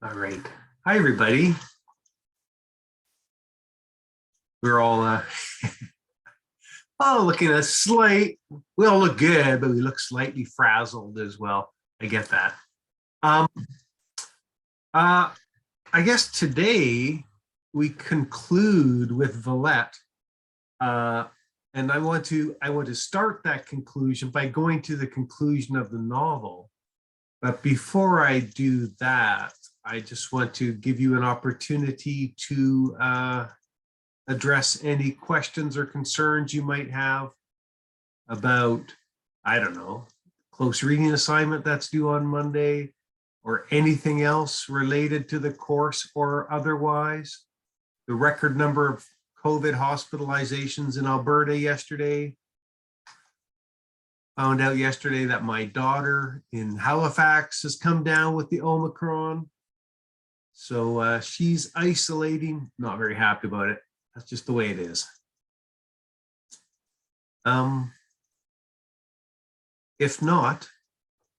All right. Hi, everybody. We're all looking at we all look good, but we look slightly frazzled as well. I get that. Um, uh, I guess today we conclude with Villette. And I want to start that conclusion by going to the conclusion of the novel. But before I do that, I just want to give you an opportunity to address any questions or concerns you might have about, I don't know, close reading assignment that's due on Monday, or anything else related to the course or otherwise. The record number of COVID hospitalizations in Alberta yesterday. Found out yesterday that my daughter in Halifax has come down with the Omicron. So she's isolating, not very happy about it. That's just the way it is. If not,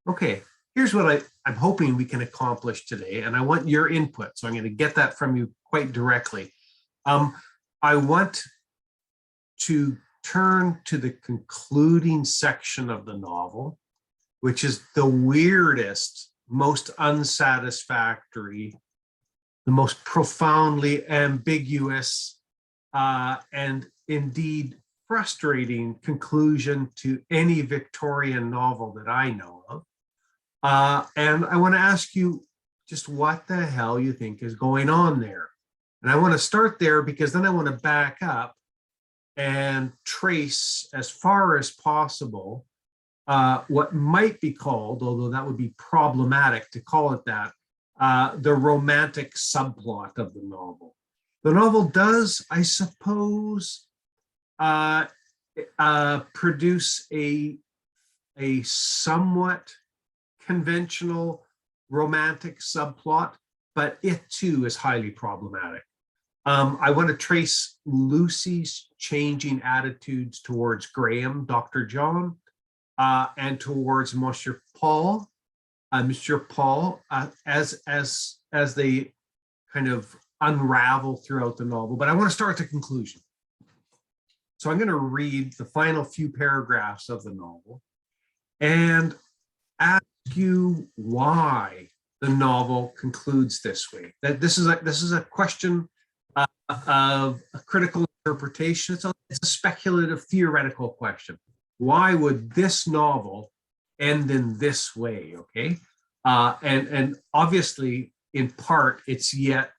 okay, here's what I'm hoping we can accomplish today, and I want your input, so I'm going to get that from you quite directly. I want to turn to the concluding section of the novel, which is the weirdest, most unsatisfactory, the most profoundly ambiguous, and indeed frustrating conclusion to any Victorian novel that I know of. And I want to ask you just what the hell you think is going on there. And I want to start there because then I want to back up and trace as far as possible what might be called, although that would be problematic to call it that, the romantic subplot of the novel. The novel does, I suppose, produce a somewhat conventional romantic subplot, but it too is highly problematic. I want to trace Lucy's changing attitudes towards Graham, Dr. John, and towards Monsieur Paul, as they kind of unravel throughout the novel. But I want to start at the conclusion. So I'm going to read the final few paragraphs of the novel and ask you why the novel concludes this way. That this is a question of a critical interpretation. It's a speculative, theoretical question. Why would this novel end in this way? Okay, and obviously, in part, it's yet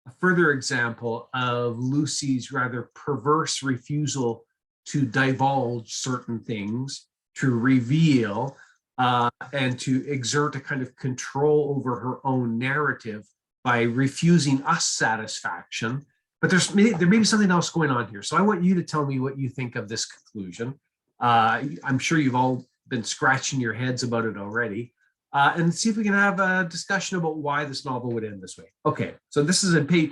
a further example of Lucy's rather perverse refusal to divulge certain things, to reveal, and to exert a kind of control over her own narrative by refusing us satisfaction. But there may be something else going on here. So I want you to tell me what you think of this conclusion. I'm sure you've all been scratching your heads about it already. And see if we can have a discussion about why this novel would end this way. Okay, so this is in page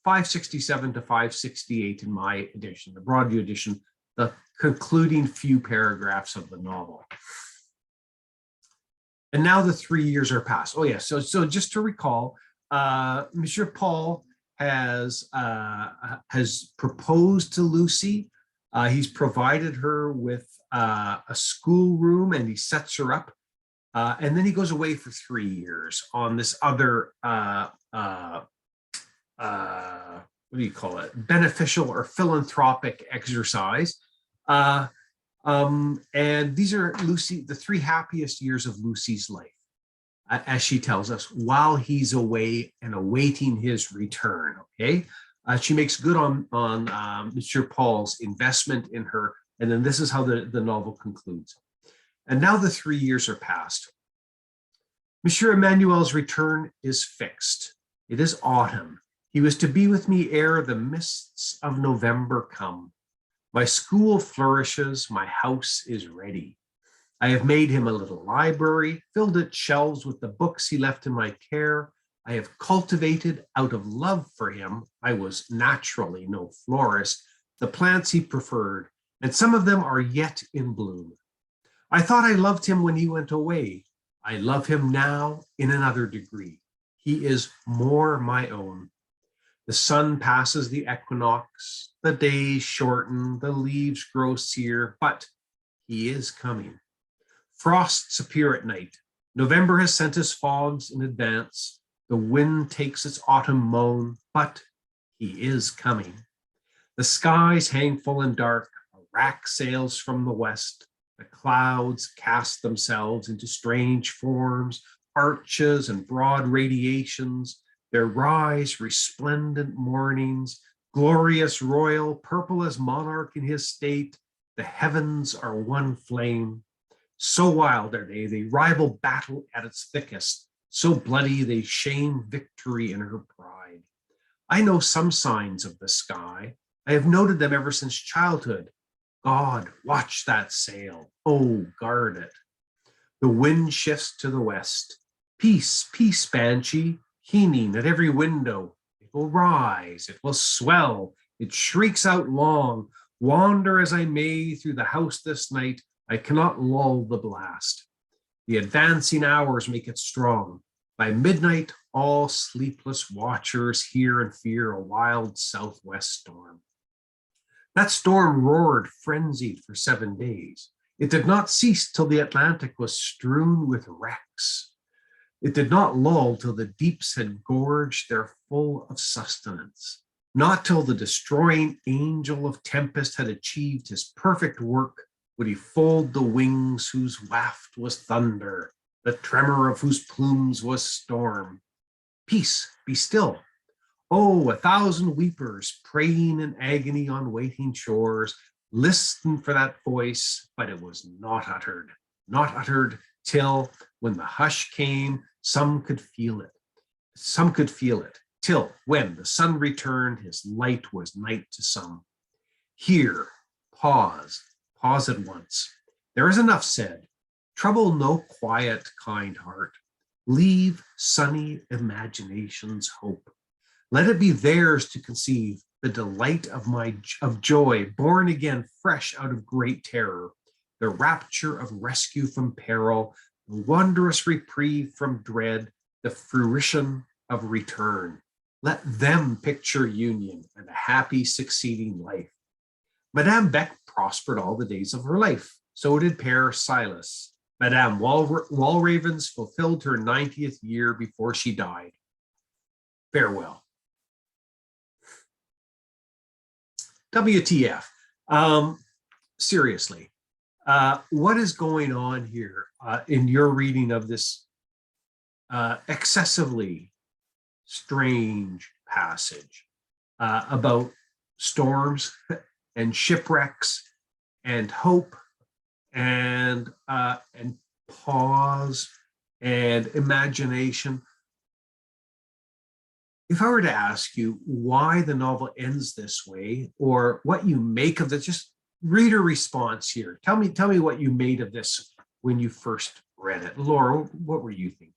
567 to 568 in my edition, the Broadview edition, the concluding few paragraphs of the novel. And now the 3 years are past. Oh yeah, so just to recall, Monsieur Paul has proposed to Lucy. He's provided her with a schoolroom, and he sets her up. And then he goes away for 3 years on this other, what do you call it? Beneficial or philanthropic exercise. And these are the 3 happiest years of Lucy's life, as she tells us, while he's away and awaiting his return. Okay. She makes good on Monsieur Paul's investment in her. And then this is how the novel concludes. And now the 3 years are past. Monsieur Emmanuel's return is fixed. It is autumn. He was to be with me ere the mists of November come. My school flourishes, my house is ready. I have made him a little library, filled its shelves with the books he left in my care. I have cultivated out of love for him, I was naturally no florist, the plants he preferred, and some of them are yet in bloom. I thought I loved him when he went away. I love him now in another degree. He is more my own. The sun passes the equinox, the days shorten, the leaves grow sere, but he is coming. Frosts appear at night. November has sent his fogs in advance. The wind takes its autumn moan, but he is coming. The skies hang full and dark. A rack sails from the west. The clouds cast themselves into strange forms, arches and broad radiations. There rise resplendent mornings, glorious royal, purple as monarch in his state. The heavens are one flame. So wild are they rival battle at its thickest. So bloody, they shame victory in her pride. I know some signs of the sky. I have noted them ever since childhood. God, watch that sail. Oh, guard it. The wind shifts to the west. Peace, peace, banshee, keening at every window. It will rise, it will swell, it shrieks out long. Wander as I may through the house this night, I cannot lull the blast. The advancing hours make it strong. By midnight, all sleepless watchers hear and fear a wild southwest storm. That storm roared frenzied for 7 days. It did not cease till the Atlantic was strewn with wrecks. It did not lull till the deeps had gorged their full of sustenance. Not till the destroying angel of tempest had achieved his perfect work would he fold the wings whose waft was thunder, the tremor of whose plumes was storm. Peace, be still. Oh, 1,000 weepers praying in agony on waiting shores, listened for that voice, but it was not uttered till, when the hush came, some could feel it, till, when the sun returned, his light was night to some. Here, pause at once. There is enough said. Trouble no quiet, kind heart. Leave sunny imaginations hope. Let it be theirs to conceive the delight of joy, born again fresh out of great terror, the rapture of rescue from peril, the wondrous reprieve from dread, the fruition of return. Let them picture union and a happy succeeding life. Madame Beck prospered all the days of her life. So did Père Silas. Madame Walravens fulfilled her 90th year before she died. Farewell. WTF? Seriously, what is going on here in your reading of this excessively strange passage about storms and shipwrecks and hope and pause and imagination? If I were to ask you why the novel ends this way, or what you make of it, just reader response here. Tell me what you made of this when you first read it. Laura, what were you thinking?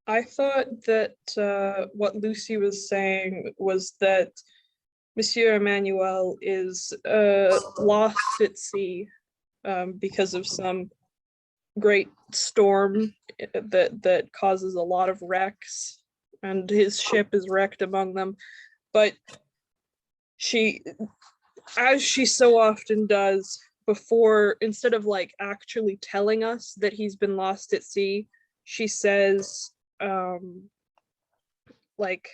I thought that what Lucy was saying was that Monsieur Emmanuel is lost at sea because of some great storm that causes a lot of wrecks, and his ship is wrecked among them. But she, as she so often does before, instead of like actually telling us that he's been lost at sea, she says like,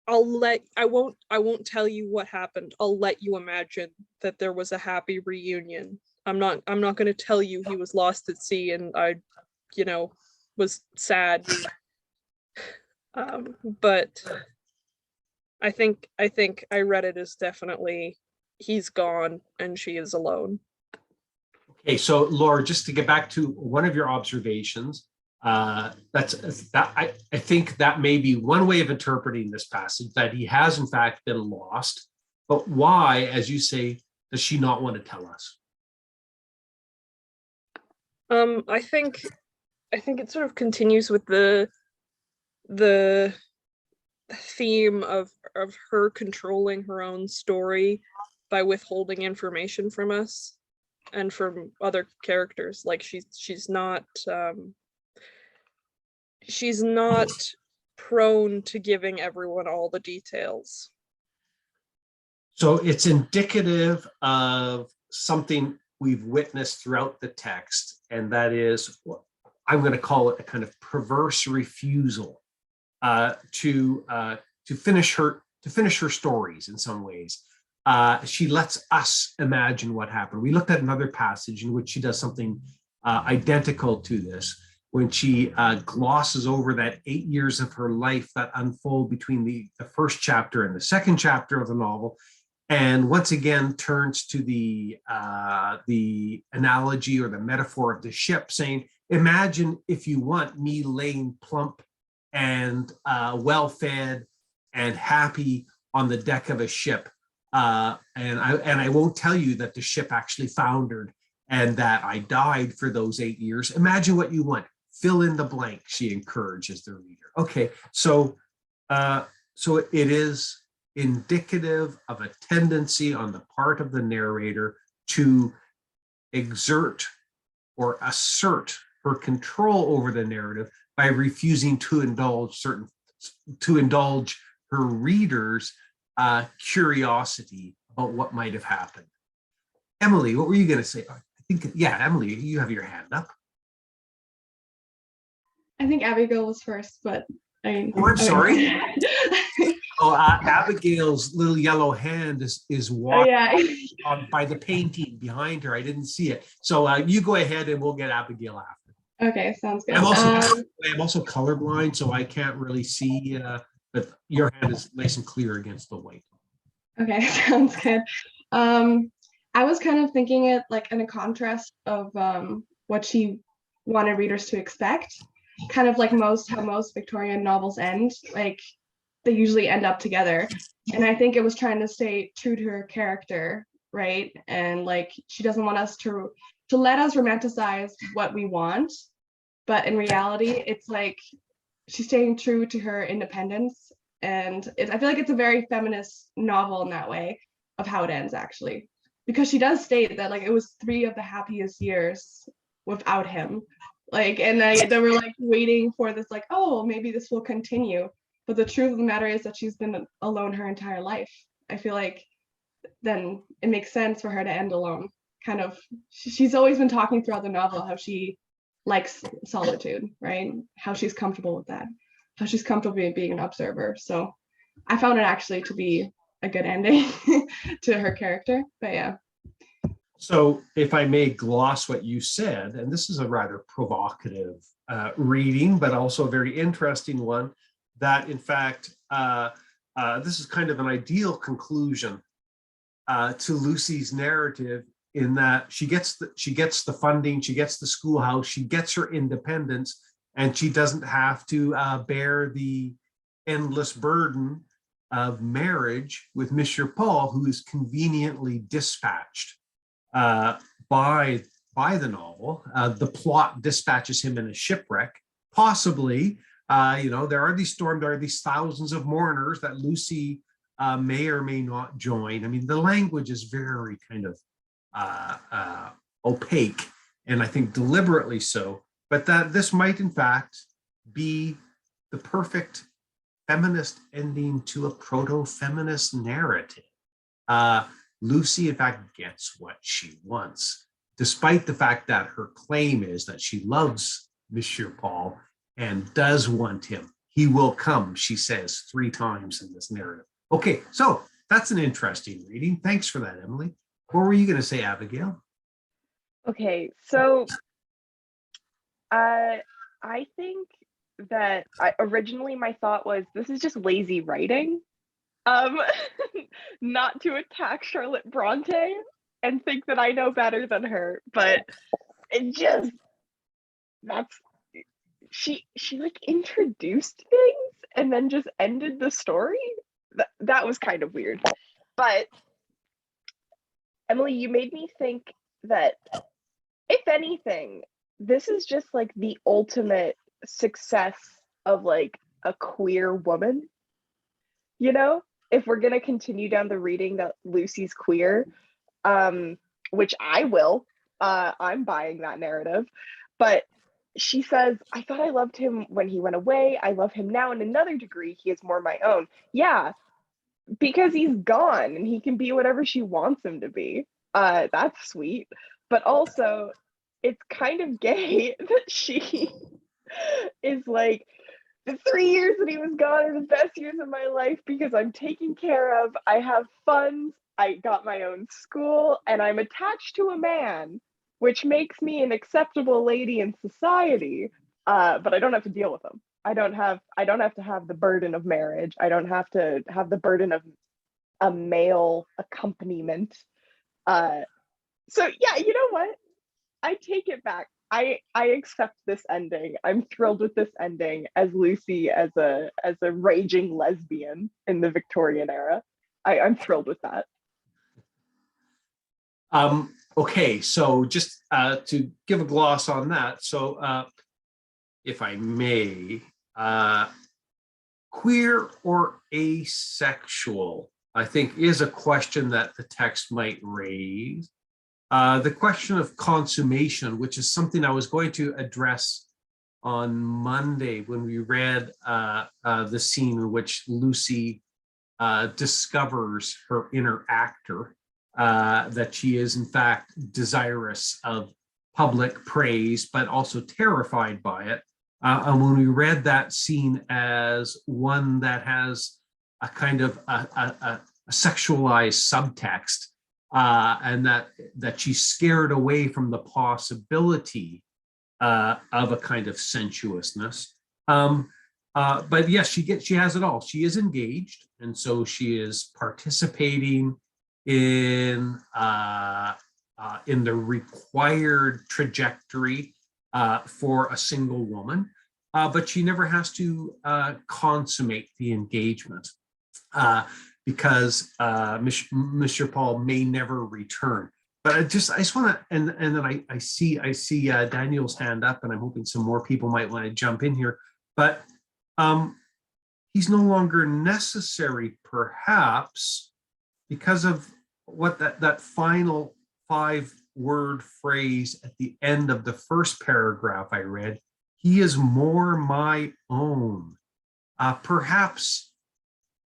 I won't tell you what happened. I'll let you imagine that there was a happy reunion. I'm not going to tell you he was lost at sea and I, was sad. But I think I read it as definitely he's gone and she is alone. Okay, so Laura, just to get back to one of your observations, I think that may be one way of interpreting this passage, that he has in fact been lost. But why, as you say, does she not want to tell us? I think it sort of continues with the theme of her controlling her own story by withholding information from us and from other characters. Like she's not she's not prone to giving everyone all the details. So it's indicative of something we've witnessed throughout the text, and that is, I'm going to call it a kind of perverse refusal to finish her stories in some ways. She lets us imagine what happened. We looked at another passage in which she does something identical to this, when she glosses over that 8 years of her life that unfold between the first chapter and the second chapter of the novel, and once again turns to the analogy or the metaphor of the ship, saying, imagine, if you want, me laying plump and well-fed and happy on the deck of a ship. And I won't tell you that the ship actually foundered and that I died for those 8 years. Imagine what you want. Fill in the blank, she encourages the reader. Okay, so it is indicative of a tendency on the part of the narrator to exert or assert her control over the narrative by refusing to indulge her readers' curiosity about what might have happened. Emily, what were you going to say? I think, yeah, Emily, you have your hand up. I think Abigail was first, but I'm sorry. Abigail's little yellow hand is walking by the painting behind her. I didn't see it. So you go ahead and we'll get Abigail after. Okay, sounds good. I'm also colorblind, so I can't really see, but your hand is nice and clear against the white. Okay, sounds good. I was kind of thinking it like in a contrast of what she wanted readers to expect. Kind of like how most Victorian novels end, like they usually end up together. And I think it was trying to stay true to her character, right? And like she doesn't want us to let us romanticize what we want, but in reality, it's like she's staying true to her independence. And I feel like it's a very feminist novel in that way of how it ends, actually, because she does state that like it was 3 of the happiest years without him. Like, and they were like waiting for this, like, oh, maybe this will continue. But the truth of the matter is that she's been alone her entire life. I feel like then it makes sense for her to end alone. Kind of, she's always been talking throughout the novel how she likes solitude, right? How she's comfortable with that, how she's comfortable being an observer. So I found it actually to be a good ending to her character, but yeah. So if I may gloss what you said, and this is a rather provocative reading, but also a very interesting one, that in fact, this is kind of an ideal conclusion to Lucy's narrative, in that she gets the funding, she gets the schoolhouse, she gets her independence, and she doesn't have to bear the endless burden of marriage with Monsieur Paul, who is conveniently dispatched by the novel. The plot dispatches him in a shipwreck. Possibly, there are these thousands of mourners that Lucy may or may not join. I mean, the language is very kind of opaque, and I think deliberately so, but that this might in fact be the perfect feminist ending to a proto-feminist narrative. Lucy, in fact, gets what she wants, despite the fact that her claim is that she loves Monsieur Paul and does want him. He will come, she says 3 times in this narrative. Okay, so that's an interesting reading. Thanks for that, Emily. What were you going to say, Abigail? Okay, so I think that originally my thought was this is just lazy writing. Not to attack Charlotte Bronte and think that I know better than her, but it just, she like introduced things and then just ended the story. That was kind of weird. But Emily, you made me think that if anything, this is just like the ultimate success of like a queer woman, if we're going to continue down the reading that Lucy's queer, which I will, I'm buying that narrative. But she says, I thought I loved him when he went away. I love him now in another degree. He is more my own. Yeah, because he's gone and he can be whatever she wants him to be. That's sweet. But also, it's kind of gay that she is like, the 3 years that he was gone are the best years of my life because I'm taken care of. I have funds. I got my own school and I'm attached to a man, which makes me an acceptable lady in society. But I don't have to deal with him. I don't have to have the burden of marriage. I don't have to have the burden of a male accompaniment. So yeah, you know what? I take it back. I accept this ending. I'm thrilled with this ending as Lucy as a raging lesbian in the Victorian era. I'm thrilled with that. Okay, so just to give a gloss on that. So if I may, queer or asexual, I think is a question that the text might raise. The question of consummation, which is something I was going to address on Monday when we read the scene in which Lucy discovers her inner actor, that she is in fact desirous of public praise, but also terrified by it. And when we read that scene as one that has a kind of a sexualized subtext, and that she's scared away from the possibility of a kind of sensuousness. But yes, she has it all. She is engaged, and so she is participating in the required trajectory for a single woman, but she never has to consummate the engagement. Because Monsieur Paul may never return. But I just want to, and then I see Daniel's hand up, and I'm hoping some more people might want to jump in here. But he's no longer necessary, perhaps, because of what that final 5-word phrase at the end of the first paragraph I read. He is more my own. Perhaps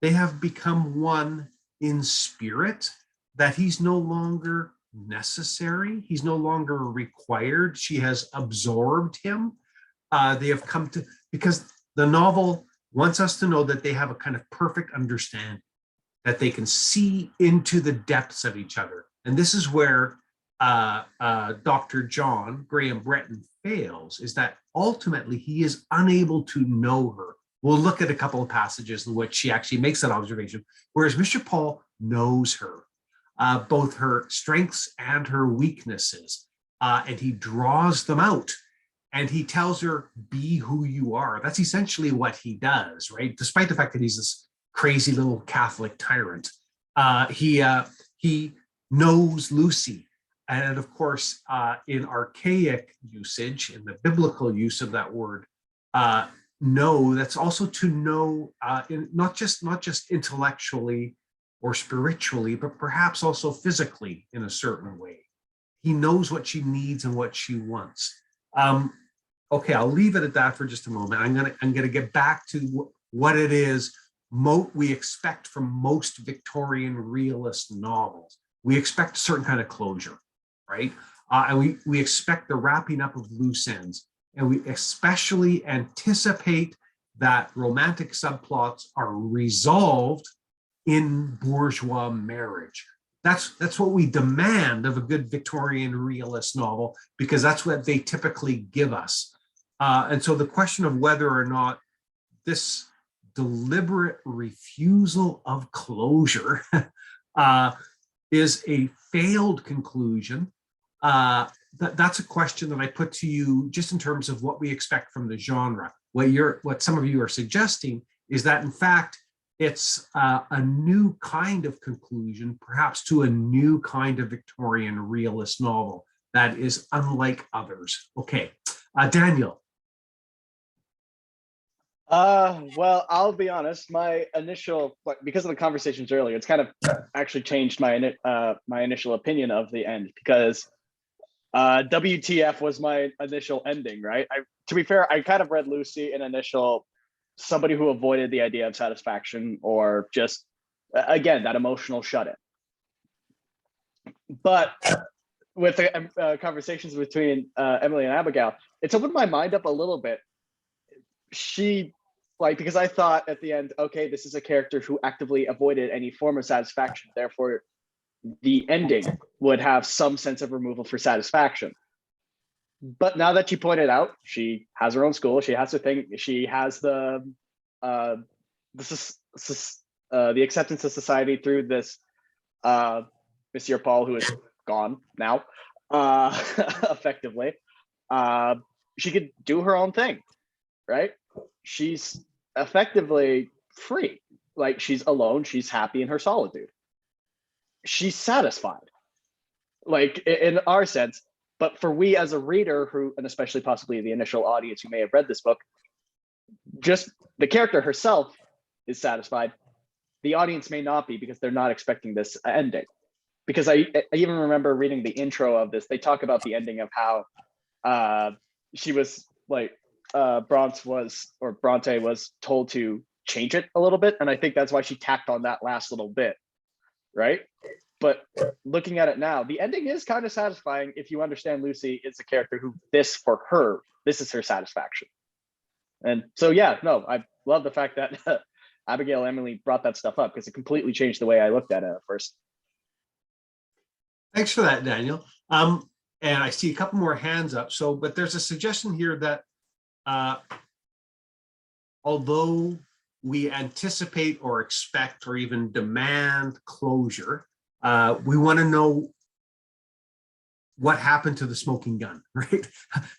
they have become one in spirit, that he's no longer necessary. He's no longer required. She has absorbed him. They have come to, because the novel wants us to know that they have a kind of perfect understanding, that they can see into the depths of each other. And this is where Dr. John Graham Bretton fails, is that ultimately he is unable to know her. We'll look at a couple of passages in which she actually makes that observation, whereas Mr. Paul knows her, both her strengths and her weaknesses, and he draws them out, and he tells her, be who you are. That's essentially what he does, right? Despite the fact that he's this crazy little Catholic tyrant, he knows Lucy. And of course, in archaic usage, in the biblical use of that word, know, that's also to know, not just intellectually or spiritually, but perhaps also physically in a certain way. He knows what she needs and what she wants. Okay, I'll leave it at that for just a moment. I'm gonna get back to what it is we expect from most Victorian realist novels. We expect a certain kind of closure, right? And we expect the wrapping up of loose ends. And we especially anticipate that romantic subplots are resolved in bourgeois marriage. That's what we demand of a good Victorian realist novel, because that's what they typically give us. And so the question of whether or not this deliberate refusal of closure is a failed conclusion, that's a question that I put to you just in terms of what we expect from the genre. What some of you are suggesting is that, in fact, it's a new kind of conclusion, perhaps to a new kind of Victorian realist novel that is unlike others. Okay, Daniel. Well, I'll be honest. My initial, because of the conversations earlier, it's kind of actually changed my initial opinion of the end, because WTF was my initial ending, right? To be fair, I kind of read Lucy in initial somebody who avoided the idea of satisfaction or just, again, that emotional shut in. But with the conversations between Emily and Abigail, it's opened my mind up a little bit. Because I thought at the end, okay, this is a character who actively avoided any form of satisfaction. Therefore, the ending would have some sense of removal for satisfaction. But now that you pointed out, she has her own school. She has her thing. She has the acceptance of society through this Monsieur Paul, who is gone now, effectively. She could do her own thing, right? She's effectively free. Like, she's alone. She's happy in her solitude. She's satisfied, like in our sense. But for we as a reader who, and especially possibly the initial audience who may have read this book, just the character herself is satisfied. The audience may not be, because they're not expecting this ending. Because I even remember reading the intro of this, they talk about the ending of how she was like, Bronte was told to change it a little bit. And I think that's why she tacked on that last little bit, right? But looking at it now, the ending is kind of satisfying if you understand Lucy is a character who this is her satisfaction. And so, yeah, no, I love the fact that Abigail and Emily brought that stuff up, because it completely changed the way I looked at it at first. Thanks for that, Daniel. And I see a couple more hands up. But there's a suggestion here that although we anticipate or expect or even demand closure, we want to know what happened to the smoking gun, right?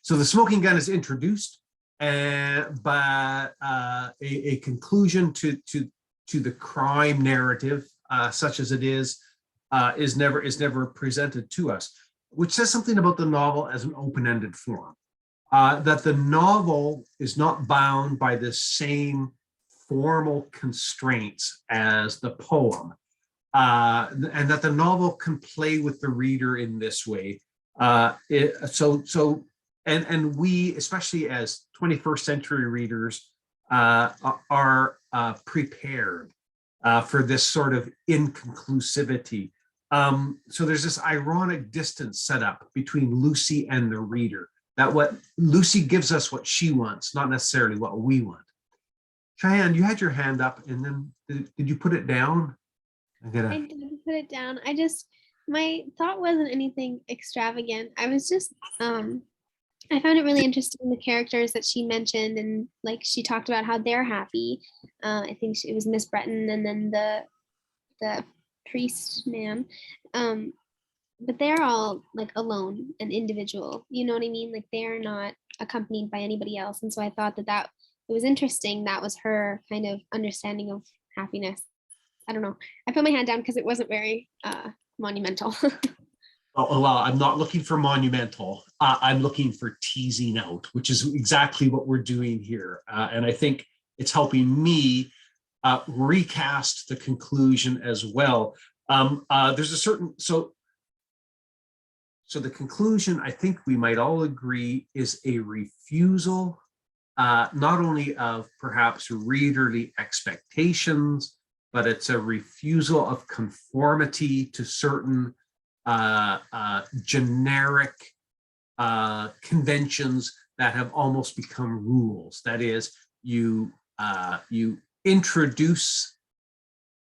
So the smoking gun is introduced, but a conclusion to the crime narrative, such as it is never presented to us, which says something about the novel as an open-ended form. That the novel is not bound by the same formal constraints as the poem, and that the novel can play with the reader in this way. And we, especially as 21st century readers, are prepared for this sort of inconclusivity. So there's this ironic distance set up between Lucy and the reader, that what Lucy gives us what she wants, not necessarily what we want. Cheyenne, you had your hand up, and then did you put it down? I did put it down. My thought wasn't anything extravagant. I was just, I found it really interesting, the characters that she mentioned, and like she talked about how they're happy. I think it was Miss Breton, and then the priest man. But they're all like alone and individual. You know what I mean? Like they're not accompanied by anybody else. And so I thought that it was interesting. That was her kind of understanding of happiness. I don't know. I put my hand down because it wasn't very monumental. Oh, well, I'm not looking for monumental. I'm looking for teasing out, which is exactly what we're doing here. And I think it's helping me recast the conclusion as well. There's a certain, so the conclusion, I think we might all agree, is a refusal, not only of perhaps readerly expectations, but it's a refusal of conformity to certain generic conventions that have almost become rules. That is, you introduce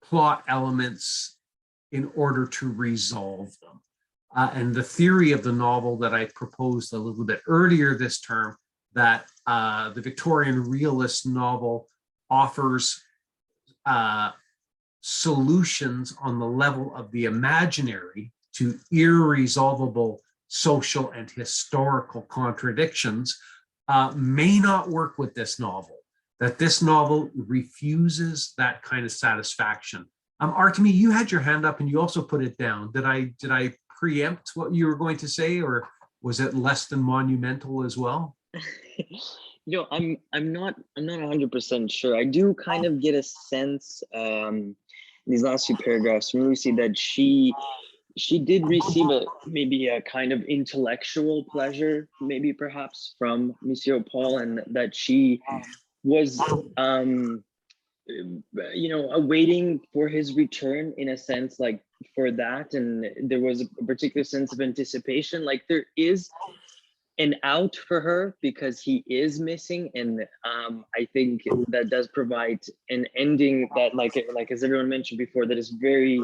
plot elements in order to resolve them. And the theory of the novel that I proposed a little bit earlier this term, that the Victorian realist novel offers solutions on the level of the imaginary to irresolvable social and historical contradictions, may not work with this novel, that this novel refuses that kind of satisfaction. Artemi, you had your hand up and you also put it down. Did I preempt what you were going to say, or was it less than monumental as well? I'm not 100% sure. I do kind of get a sense in these last few paragraphs from Lucy that she she did receive maybe a kind of intellectual pleasure, maybe perhaps from Monsieur Paul, and that she was awaiting for his return in a sense, like for that, and there was a particular sense of anticipation, like there is an out for her because he is missing, and I think that does provide an ending that, like as everyone mentioned before, that is very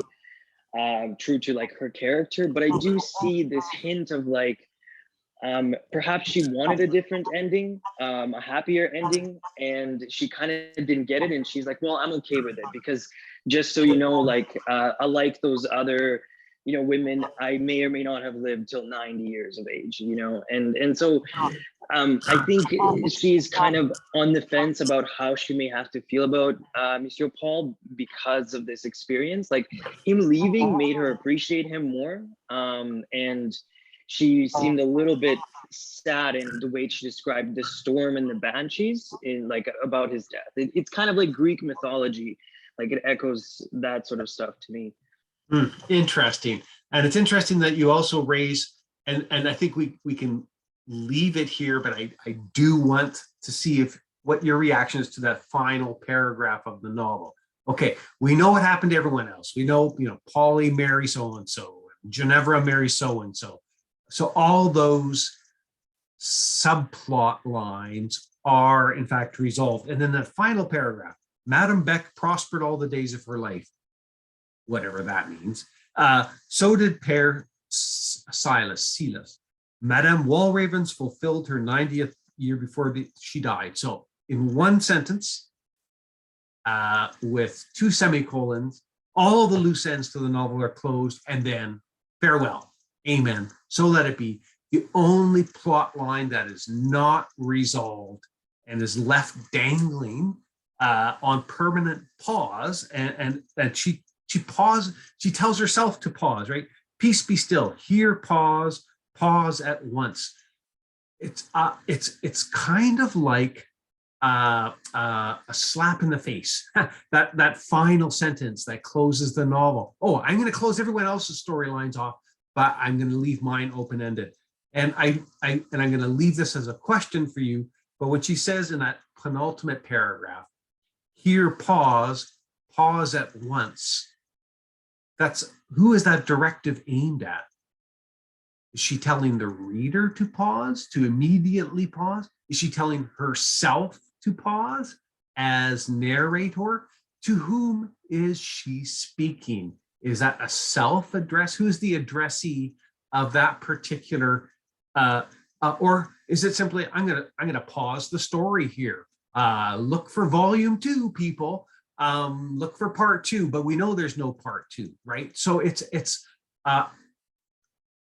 true to like her character. But I do see this hint of like perhaps she wanted a different ending, a happier ending, and she kind of didn't get it, and she's like, well, I'm okay with it, because just so you know, like unlike those other women, I may or may not have lived till 90 years of age, and so I think she's kind of on the fence about how she may have to feel about Monsieur Paul because of this experience. Like him leaving made her appreciate him more, and she seemed a little bit sad in the way she described the storm and the banshees in like about his death. It's kind of like Greek mythology, like it echoes that sort of stuff to me. Interesting. And it's interesting that you also raise, and I think we can leave it here, but I do want to see what your reaction is to that final paragraph of the novel. Okay, we know what happened to everyone else. We know, Polly marries so-and-so, Ginevra marries so-and-so. So all those subplot lines are in fact resolved. And then the final paragraph, Madame Beck prospered all the days of her life, whatever that means. So did Père Silas. Madame Walravens fulfilled her 90th year before she died. So in one sentence, with 2 semicolons, all the loose ends to the novel are closed, and then farewell. Amen. So let it be. The only plot line that is not resolved and is left dangling on permanent pause, and she tells herself to pause, right? Peace be still. Here, pause at once. It's kind of like a slap in the face. that final sentence that closes the novel. Oh, I'm going to close everyone else's storylines off, but I'm going to leave mine open-ended. And I'm going to leave this as a question for you. But what she says in that penultimate paragraph, here, pause at once. Who is that directive aimed at? Is she telling the reader to pause, to immediately pause? Is she telling herself to pause as narrator? To whom is she speaking? Is that a self-address? Who's the addressee of that particular, or is it simply, I'm gonna pause the story here. Look for volume 2, people. Look for part 2, but we know there's no part 2, right? So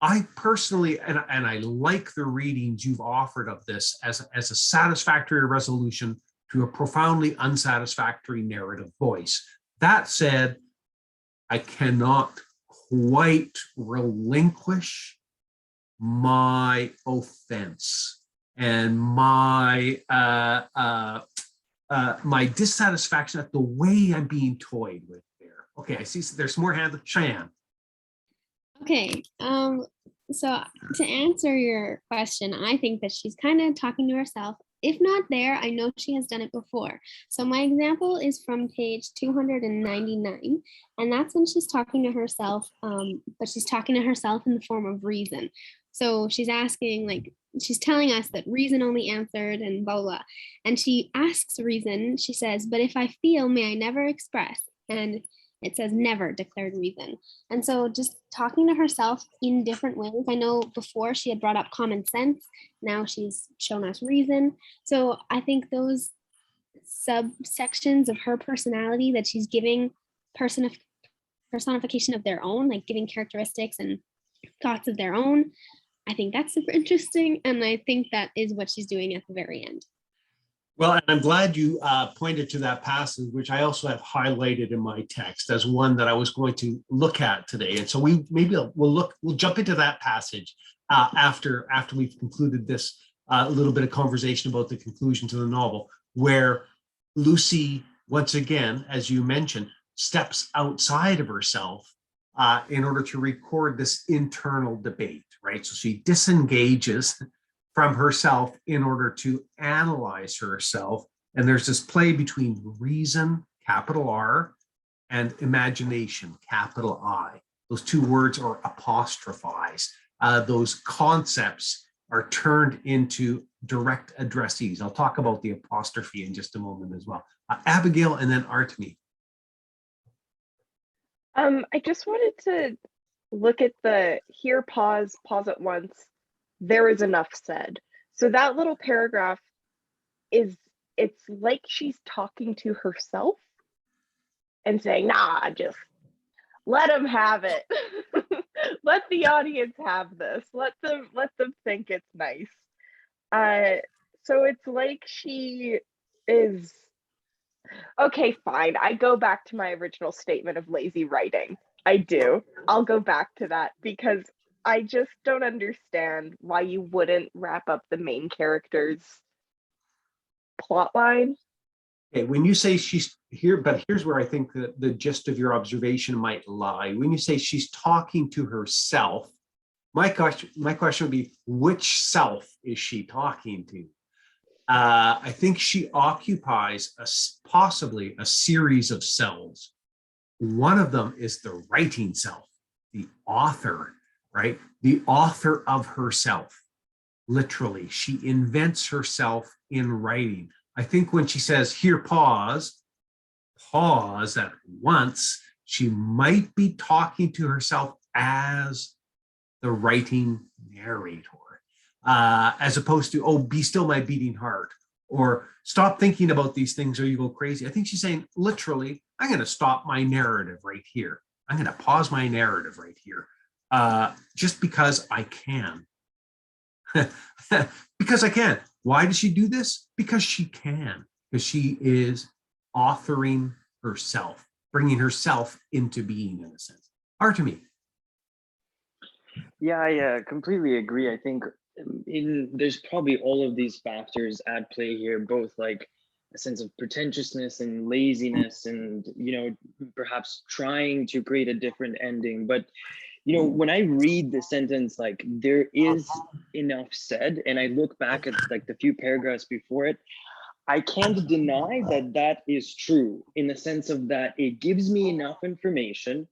I personally, and I like the readings you've offered of this as a satisfactory resolution to a profoundly unsatisfactory narrative voice. That said, I cannot quite relinquish my offense and my my dissatisfaction at the way I'm being toyed with there. Okay, I see there's more hands. Cheyenne. Okay, so to answer your question, I think that she's kind of talking to herself. If not there, I know she has done it before. So my example is from page 299, and that's when she's talking to herself, but she's talking to herself in the form of reason. So she's asking, like, she's telling us that reason only answered and blah, blah. And she asks reason, she says, but if I feel, may I never express? And it says never, declared reason. And so just talking to herself in different ways. I know before she had brought up common sense. Now she's shown us reason. So I think those subsections of her personality that she's giving personification of their own, like giving characteristics and thoughts of their own, I think that's super interesting. And I think that is what she's doing at the very end. Well, and I'm glad you pointed to that passage, which I also have highlighted in my text as one that I was going to look at today. And so we'll jump into that passage after we've concluded this little bit of conversation about the conclusion to the novel, where Lucy, once again, as you mentioned, steps outside of herself in order to record this internal debate, right? So she disengages from herself in order to analyze herself. And there's this play between reason, capital R, and imagination, capital I. Those two words are apostrophized. Those concepts are turned into direct addressees. I'll talk about the apostrophe in just a moment as well. Abigail and then Artemi. I just wanted to look at the here, pause at once. There is enough said. So that little paragraph it's like she's talking to herself and saying, nah, just let them have it. Let the audience have this. Let them think it's nice. So it's like she is, okay, fine. I go back to my original statement of lazy writing. I do. I'll go back to that because I just don't understand why you wouldn't wrap up the main character's plot line. Okay, when you say she's here, but here's where I think that the gist of your observation might lie. When you say she's talking to herself, my question would be, which self is she talking to? I think she occupies possibly a series of selves. One of them is the writing self, the author, right? The author of herself. Literally, she invents herself in writing. I think when she says, here, pause at once, she might be talking to herself as the writing narrator, as opposed to, oh, be still my beating heart, or stop thinking about these things or you go crazy. I think she's saying, literally, I'm going to stop my narrative right here. I'm going to pause my narrative right here, just because I can. Because I can. Why does she do this? Because she can. Because she is authoring herself, bringing herself into being in a sense. Artemi. Yeah, I completely agree. I think there's probably all of these factors at play here, both like a sense of pretentiousness and laziness and, you know, perhaps trying to create a different ending. But, you know, when I read the sentence, like there is enough said, and I look back at like the few paragraphs before it, I can't deny that that is true in the sense of that it gives me enough information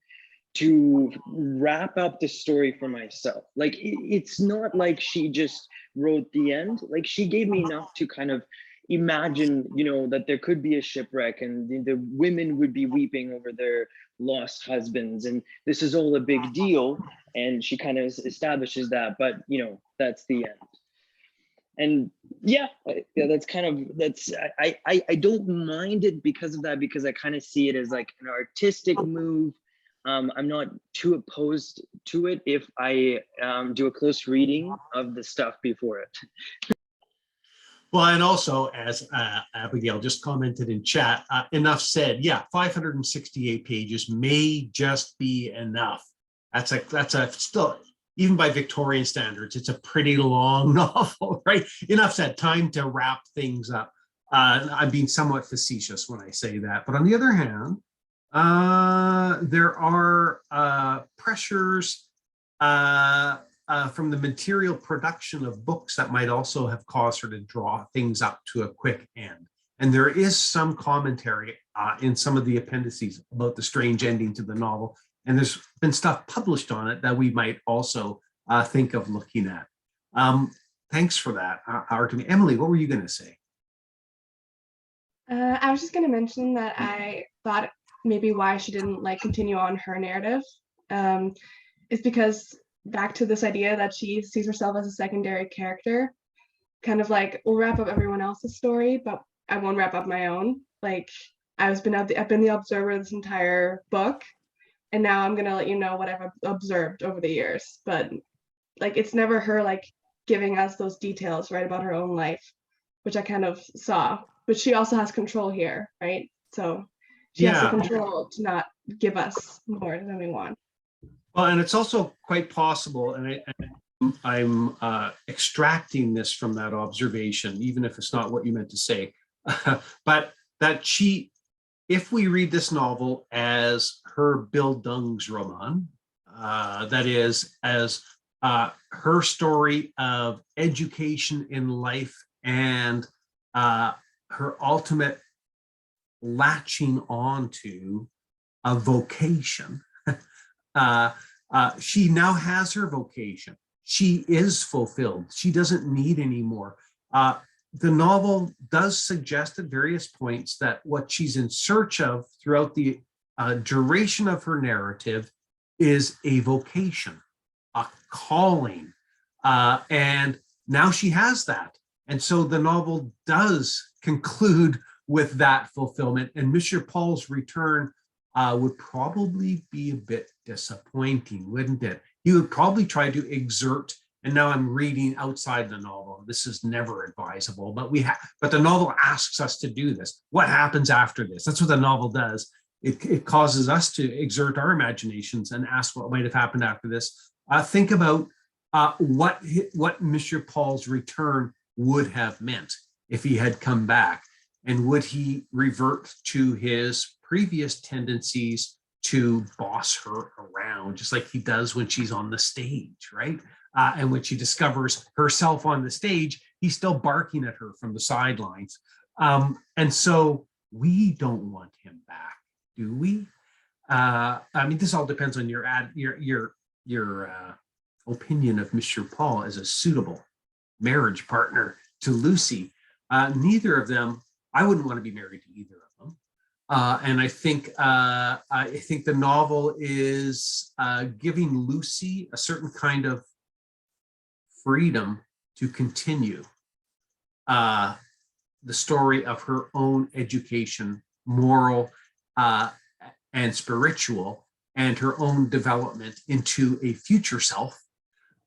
to wrap up the story for myself. Like it's not like she just wrote the end. Like she gave me enough to kind of imagine, you know, that there could be a shipwreck and the women would be weeping over their lost husbands and this is all a big deal. And she kind of establishes that, but you know, that's the end. And yeah, that's kind of, that's, I don't mind it because of that, because I kind of see it as like an artistic move. I'm not too opposed to it if I do a close reading of the stuff before it. Well, and also as Abigail just commented in chat, enough said. Yeah, 568 pages may just be enough. That's a still, even by Victorian standards, it's a pretty long novel, right? Enough said, time to wrap things up. I'm being somewhat facetious when I say that, but on the other hand, there are pressures from the material production of books that might also have caused her to draw things up to a quick end. And there is some commentary in some of the appendices about the strange ending to the novel. And there's been stuff published on it that we might also think of looking at. Thanks for that, Artemi. Emily, what were you going to say? I was just going to mention that I thought maybe why she didn't like continue on her narrative is because back to this idea that she sees herself as a secondary character, kind of like we'll wrap up everyone else's story, but I won't wrap up my own. Like I've been the observer this entire book, and now I'm gonna let you know what I've observed over the years. But like it's never her like giving us those details right about her own life, which I kind of saw. But she also has control here, right? So she has the control to not give us more than we want. Well, and it's also quite possible, and I'm extracting this from that observation, even if it's not what you meant to say, but that if we read this novel as her Bildungsroman, that is, as her story of education in life and her ultimate latching onto a vocation. She now has her vocation. She is fulfilled. She doesn't need any more. The novel does suggest at various points that what she's in search of throughout the duration of her narrative is a vocation, a calling. And now she has that. And so the novel does conclude with that fulfillment. And Monsieur Paul's return would probably be a bit disappointing, wouldn't it? He would probably try to exert, and now I'm reading outside the novel. This is never advisable, but but the novel asks us to do this. What happens after this? That's what the novel does. It causes us to exert our imaginations and ask what might have happened after this. Think about what Monsieur Paul's return would have meant if he had come back, and would he revert to his previous tendencies to boss her around, just like he does when she's on the stage, right? And when she discovers herself on the stage, he's still barking at her from the sidelines. And so we don't want him back, do we? I mean, this all depends on your opinion of Monsieur Paul as a suitable marriage partner to Lucy. Neither of them, I wouldn't want to be married to either of them. And I think the novel is giving Lucy a certain kind of freedom to continue the story of her own education, moral and spiritual, and her own development into a future self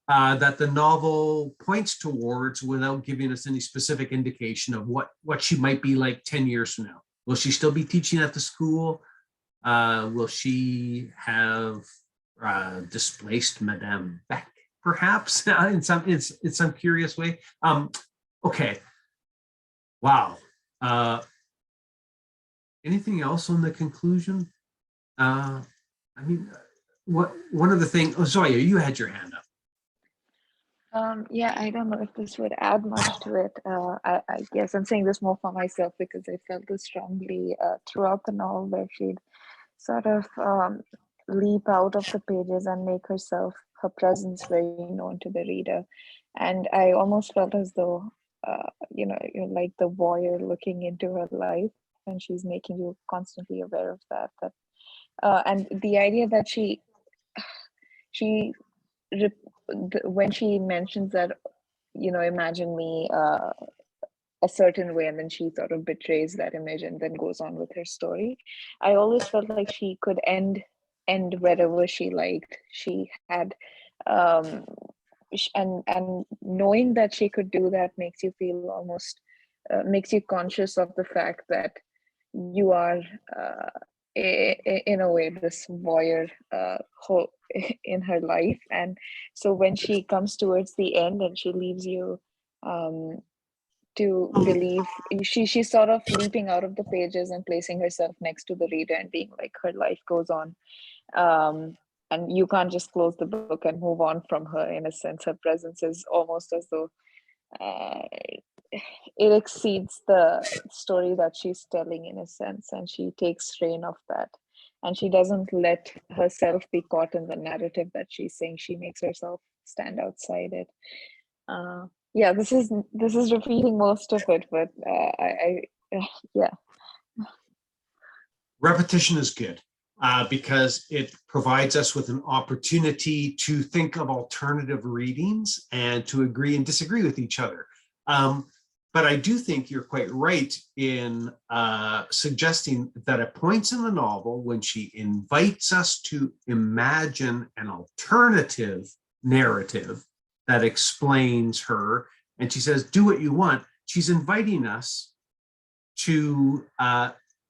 that the novel points towards without giving us any specific indication of what she might be like 10 years from now. Will she still be teaching at the school? Will she have displaced Madame Beck, perhaps, in some curious way? Okay. Wow. Anything else on the conclusion? I mean, one of the things, oh, Zoya, you had your hand up. Yeah, I don't know if this would add much to it. I guess I'm saying this more for myself because I felt this strongly throughout the novel, where she'd sort of leap out of the pages and make her presence very known to the reader. And I almost felt as though, you're like the voyeur looking into her life, and she's making you constantly aware of that. And the idea that when she mentions that, imagine me a certain way, and then she sort of betrays that image and then goes on with her story, I always felt like she could end wherever she liked. She had and knowing that she could do that makes you feel almost makes you conscious of the fact that you are in a way this voyeur in her life. And so when she comes towards the end and she leaves you to believe, she's sort of leaping out of the pages and placing herself next to the reader and being like, her life goes on, and you can't just close the book and move on from her. In a sense, her presence is almost as though it exceeds the story that she's telling, in a sense, and she takes strain of that, and she doesn't let herself be caught in the narrative that she's saying. She makes herself stand outside it. Yeah, this is repeating most of it, but yeah. Repetition is good because it provides us with an opportunity to think of alternative readings and to agree and disagree with each other. But I do think you're quite right in suggesting that at points in the novel, when she invites us to imagine an alternative narrative that explains her, and she says, do what you want, she's inviting us to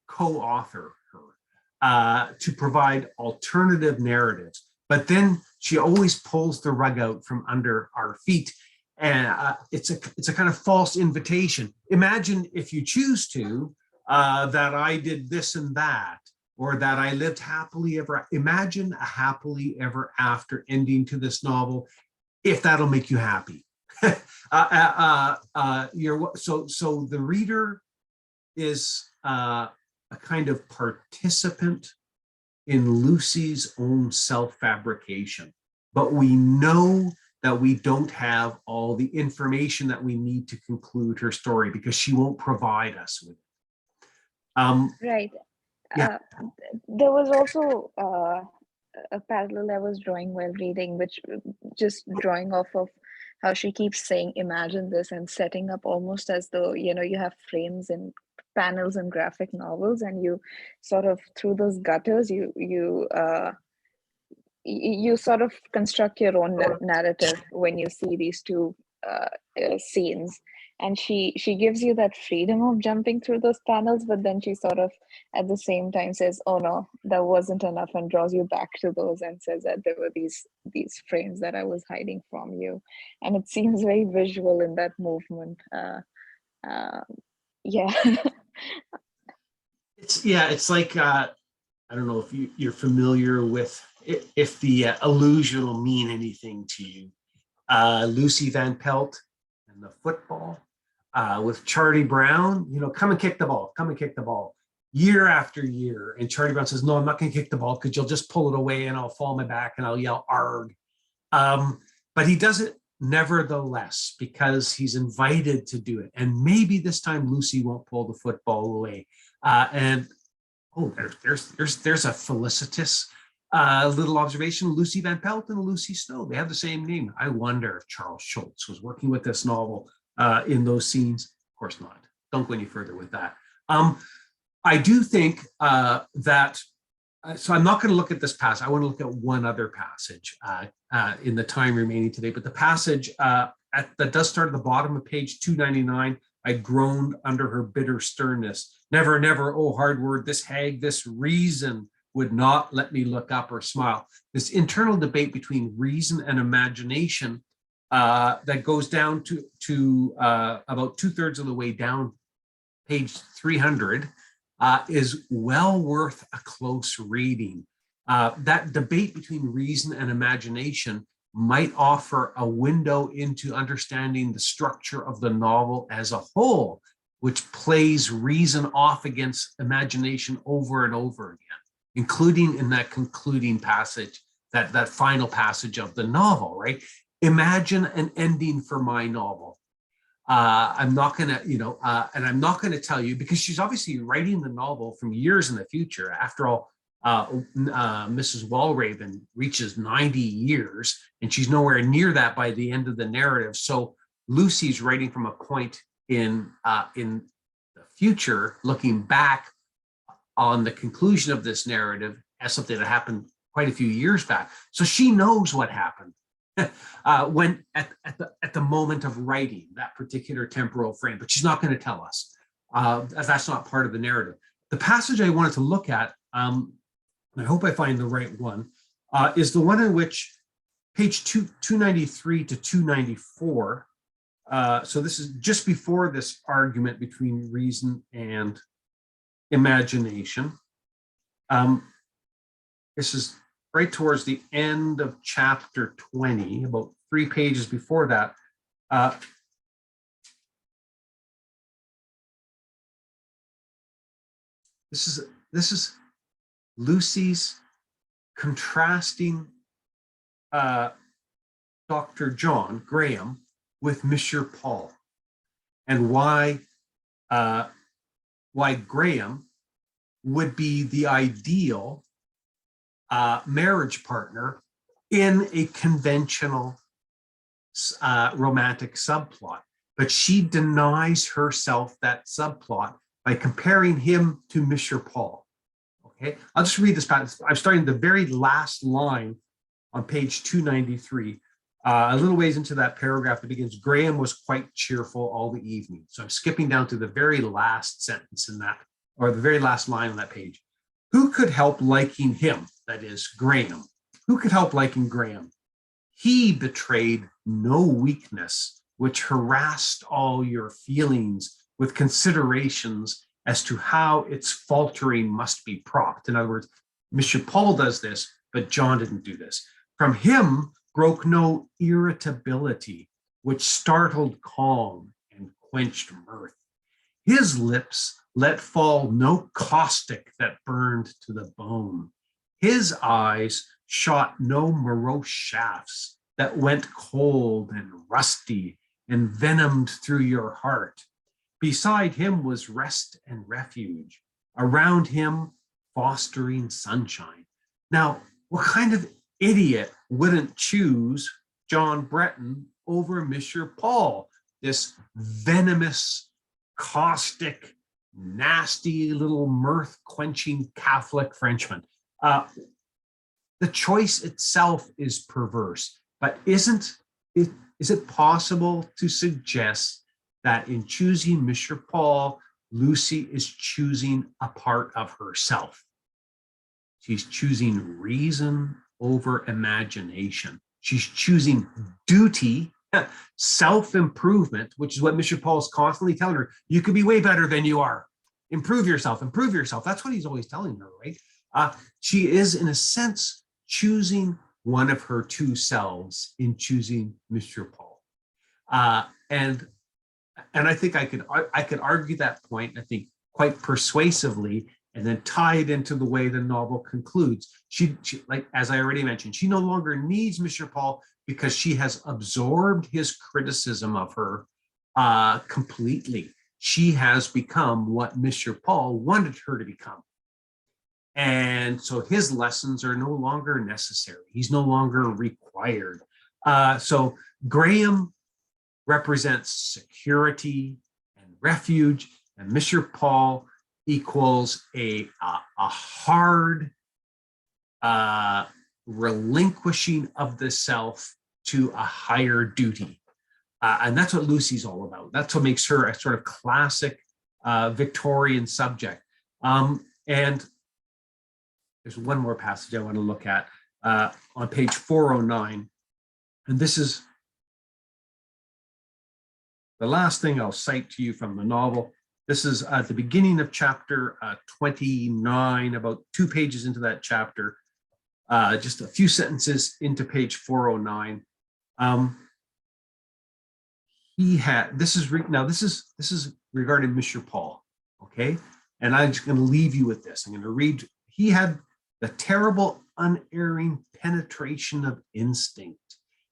co-author her, to provide alternative narratives. But then she always pulls the rug out from under our feet. And it's a kind of false invitation. Imagine, if you choose to, that I did this and that, or that I lived happily ever. Imagine a happily ever after ending to this novel, if that'll make you happy. So the reader is a kind of participant in Lucy's own self-fabrication, but we know that we don't have all the information that we need to conclude her story because she won't provide us with it. Right. Yeah. There was also a parallel I was drawing while reading, which just drawing off of how she keeps saying, imagine this, and setting up almost as though, you know, you have frames and panels and graphic novels, and you sort of, through those gutters, you sort of construct your own narrative when you see these two scenes. And she gives you that freedom of jumping through those panels, but then she sort of at the same time says, oh no, that wasn't enough, and draws you back to those and says that there were these frames that I was hiding from you. And it seems very visual in that movement. Yeah. It's like I don't know if you're familiar with if the illusion will mean anything to you. Lucy Van Pelt and the football with Charlie Brown, you know, come and kick the ball, year after year. And Charlie Brown says, no, I'm not going to kick the ball because you'll just pull it away and I'll fall on my back and I'll yell arg. But he does it nevertheless because he's invited to do it. And maybe this time Lucy won't pull the football away. There's a felicitous little observation. Lucy Van Pelt and Lucy Snow, they have the same name. I wonder if Charles Schultz was working with this novel in those scenes. Of course not. Don't go any further with that. I do think that, so I'm not going to look at this passage. I want to look at one other passage in the time remaining today, but the passage that does start at the bottom of page 299, I groaned under her bitter sternness. Never, never, oh hard word, this hag, this reason would not let me look up or smile. This internal debate between reason and imagination that goes down to about 2/3 of the way down page 300 is well worth a close reading. That debate between reason and imagination might offer a window into understanding the structure of the novel as a whole, which plays reason off against imagination over and over again, including in that concluding passage, that final passage of the novel, right? Imagine an ending for my novel. I'm not gonna, and I'm not gonna tell you, because she's obviously writing the novel from years in the future. After all, Mrs. Walraven reaches 90 years and she's nowhere near that by the end of the narrative. So Lucy's writing from a point in the future, looking back on the conclusion of this narrative as something that happened quite a few years back. So she knows what happened when at the moment of writing that particular temporal frame, but she's not going to tell us. That's not part of the narrative. The passage I wanted to look at, and I hope I find the right one, is the one in which page 293 to 294. So this is just before this argument between reason and imagination. This is right towards the end of chapter 20, about 3 pages before that. This is Lucy's contrasting Dr. John Graham with Monsieur Paul, and why Graham would be the ideal marriage partner in a conventional romantic subplot. But she denies herself that subplot by comparing him to Monsieur Paul. Okay, I'll just read this passage. I'm starting the very last line on page 293. A little ways into that paragraph that begins, Graham was quite cheerful all the evening. So I'm skipping down to the very last sentence in that, or the very last line on that page. Who could help liking him? That is, Graham. Who could help liking Graham? He betrayed no weakness which harassed all your feelings with considerations as to how its faltering must be propped. In other words, Monsieur Paul does this, but John didn't do this. From him broke no irritability, which startled calm and quenched mirth. His lips let fall no caustic that burned to the bone. His eyes shot no morose shafts that went cold and rusty and venomed through your heart. Beside him was rest and refuge, around him fostering sunshine. Now, what kind of idiot wouldn't choose John Breton over Monsieur Paul, this venomous, caustic, nasty little mirth-quenching Catholic Frenchman? The choice itself is perverse, but is it possible to suggest that in choosing Monsieur Paul, Lucy is choosing a part of herself? She's choosing reason over imagination. She's choosing duty, self-improvement, which is what Monsieur Paul is constantly telling her. You could be way better than you are. Improve yourself, improve yourself. That's what he's always telling her, right? She is, in a sense, choosing one of her two selves in choosing Monsieur Paul. And I think I could argue that point, I think, quite persuasively, and then tie it into the way the novel concludes. She, like, as I already mentioned, she no longer needs Monsieur Paul because she has absorbed his criticism of her completely. She has become what Monsieur Paul wanted her to become. And so his lessons are no longer necessary. He's no longer required. So Graham represents security and refuge, and Monsieur Paul equals a hard relinquishing of the self to a higher duty. And that's what Lucy's all about. That's what makes her a sort of classic Victorian subject. And there's one more passage I want to look at on page 409. And this is the last thing I'll cite to you from the novel. This is at the beginning of chapter 29, about 2 pages into that chapter, just a few sentences into page 409. This is regarding Monsieur Paul, okay? And I'm just going to leave you with this. I'm going to read. He had the terrible, unerring penetration of instinct,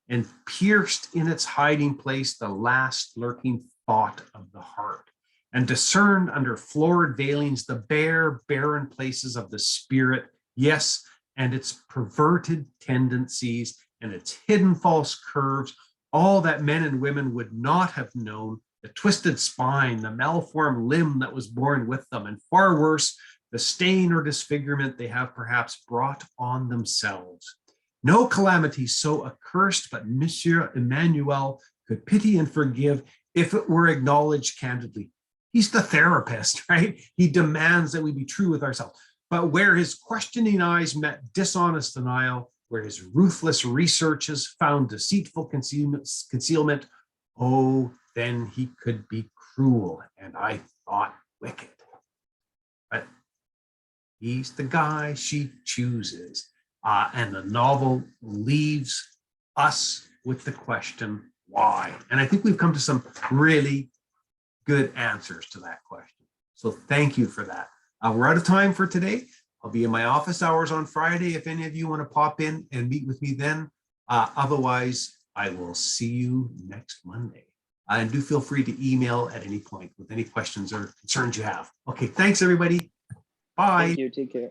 and pierced in its hiding place the last lurking thought of the heart, and discerned under florid veilings the bare, barren places of the spirit, yes, and its perverted tendencies and its hidden false curves, all that men and women would not have known, the twisted spine, the malformed limb that was born with them, and far worse, the stain or disfigurement they have perhaps brought on themselves. No calamity so accursed, but Monsieur Emmanuel could pity and forgive if it were acknowledged candidly. He's the therapist, right? He demands that we be true with ourselves. But where his questioning eyes met dishonest denial, where his ruthless researches found deceitful concealment, oh, then he could be cruel, and I thought wicked. But he's the guy she chooses. And the novel leaves us with the question, why? And I think we've come to some really good answers to that question. So thank you for that. We're out of time for today. I'll be in my office hours on Friday if any of you want to pop in and meet with me then. Otherwise, I will see you next Monday. And do feel free to email at any point with any questions or concerns you have. Okay, thanks everybody. Bye. Thank you. Take care.